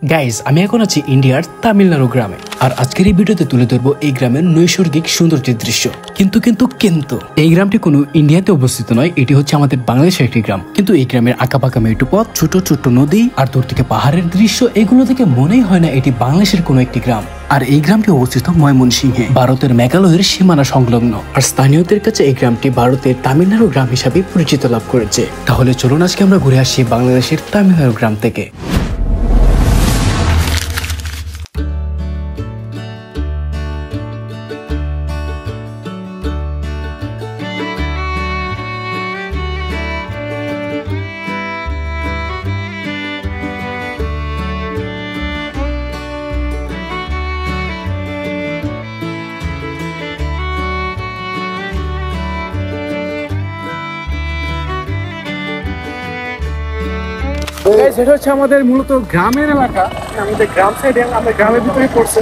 Guys আমি এখন আছি ইন্ডিয়ার তামিলনাড়ু গ্রামে। আর আজকের এই ভিডিওতে তুলে ধরবো এই গ্রামের নৈসর্গিক সৌন্দর্যের দৃশ্য। কিন্তু এই গ্রামটি কোনো ইন্ডিয়াতে অবস্থিত নয়, এটি হচ্ছে আমাদের বাংলাদেশের একটি গ্রাম। কিন্তু এই গ্রামের আঁকাপাকা মেটু পথ, ছোট ছোট নদী আর দূর থেকে পাহাড়ের দৃশ্য, এগুলো থেকে মনেই হয় না এটি বাংলাদেশের কোনো একটি গ্রাম। আর এই গ্রামটি অবস্থিত ময়মনসিংহে, ভারতের মেঘালয়ের সীমানা সংলগ্ন। আর স্থানীয়দের কাছে এই গ্রামটি ভারতের তামিলনাড়ু গ্রাম হিসাবে পরিচিত লাভ করেছে। তাহলে চলুন আজকে আমরা ঘুরে আসি বাংলাদেশের তামিলনাড়ু গ্রাম থেকে। সেটা হচ্ছে আমাদের মূলত গ্রামের এলাকা, আমাদের গ্রাম সাইডে, আমাদের গ্রামের ভিতরে পড়ছে।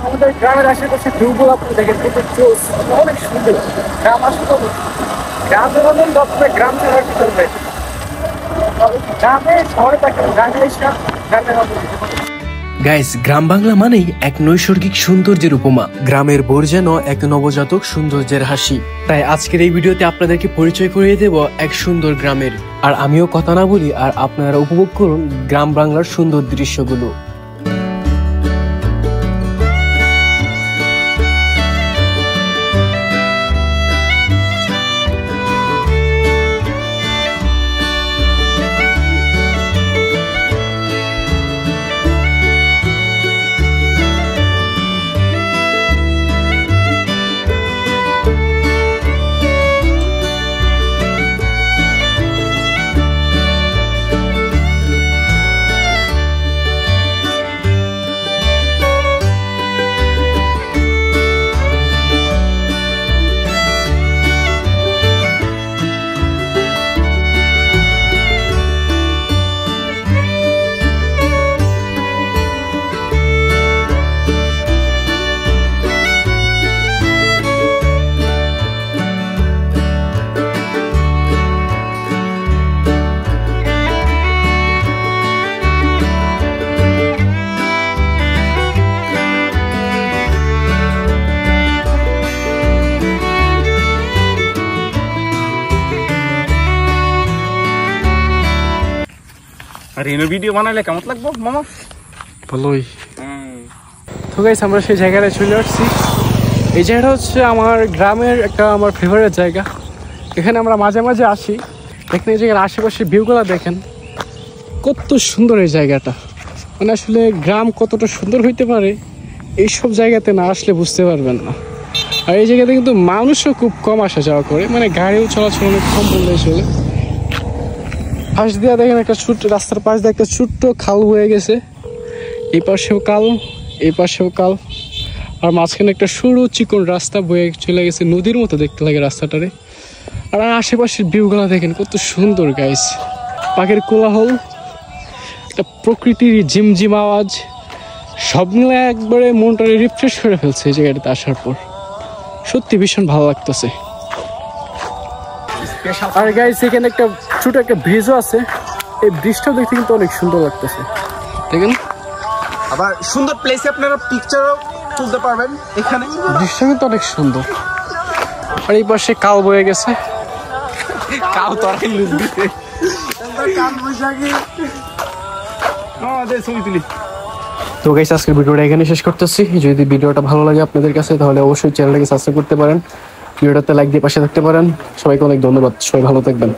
আমাদের গ্রামের আশেপাশে ভিউগুলো আপনি দেখেন কত চোস, অনেক সুন্দর। গ্রাম আসলে গ্রামের গ্রাম ছাড়া কি করবে, গ্রামে শহরে থাকে গাইস, গ্রাম বাংলা মানেই এক নৈসর্গিক সৌন্দর্যের উপমা। গ্রামের বোর যেন এক নবজাতক সৌন্দর্যের হাসি। তাই আজকের এই ভিডিওতে আপনাদেরকে পরিচয় করিয়ে দেব এক সুন্দর গ্রামের। আর আমিও কথা না বলি, আর আপনারা উপভোগ করুন গ্রাম বাংলার সুন্দর দৃশ্যগুলো। আর এর ভিডিও বানাইলে কেমন লাগবো মামা? ভালোই। তো গাইস, আমরা সেই জায়গাটায় চলে আসছি। এই জায়গাটা হচ্ছে আমার গ্রামের একটা আমার ফেভারিট জায়গা। এখানে আমরা মাঝে মাঝে আসি। দেখেন এই জায়গার আশেপাশে ভিউগুলো দেখেন কত সুন্দর এই জায়গাটা। মানে আসলে গ্রাম কতটা সুন্দর হইতে পারে এইসব জায়গাতে না আসলে বুঝতে পারবেন না। আর এই জায়গাতে কিন্তু মানুষও খুব কম আসা যাওয়া করে, মানে গাড়িও চলাচল অনেক কম বললেই চলে। পাশ দিয়ে দেখেন একটা ছোট্ট রাস্তার পাশ দিয়ে একটা ছোট্ট খাল বয়ে গেছে। এই পাশেও কাল, এই পাশেও কাল, আর মাঝখানে একটা সরু চিকন রাস্তা বয়ে চলে গেছে, নদীর মতো দেখতে লাগে রাস্তাটারে। আর আশেপাশের ভিউগুলো দেখেন কত সুন্দর গাইস। পাখির কোলাহল, একটা প্রকৃতির ঝিমঝিম আওয়াজ, সব মিলে একবারে মনটারে রিফ্রেশ করে ফেলছে এই জায়গাটাতে আসার পর। সত্যি ভীষণ ভালো লাগতেছে। আর গাইস, এখানে একটা ছোট একটা ব্রিজও আছে। এই ব্রিজটাও দেখতে কিন্তু অনেক সুন্দর লাগতেছে, দেখেন। আবার সুন্দর প্লেসে আপনারা পিকচারও তুলতে পারবেন। এখানে ব্রিজটা কিন্তু অনেক সুন্দর। আর এই পাশে কাল বয়ে গেছে, কাউ তরকারি লুজ দিতে ছবি তুলি। তো গাইস, আজকের ভিডিওটা এখানে শেষ করতেছি। যদি ভিডিওটা ভালো লাগে আপনাদের কাছে, তাহলে অবশ্যই চ্যানেলটাকে সাবস্ক্রাইব করতে পারেন, ভিডিওটাতে লাইক দিয়ে পাশে থাকতে পারেন। সবাইকে অনেক ধন্যবাদ, সবাই ভালো থাকবেন।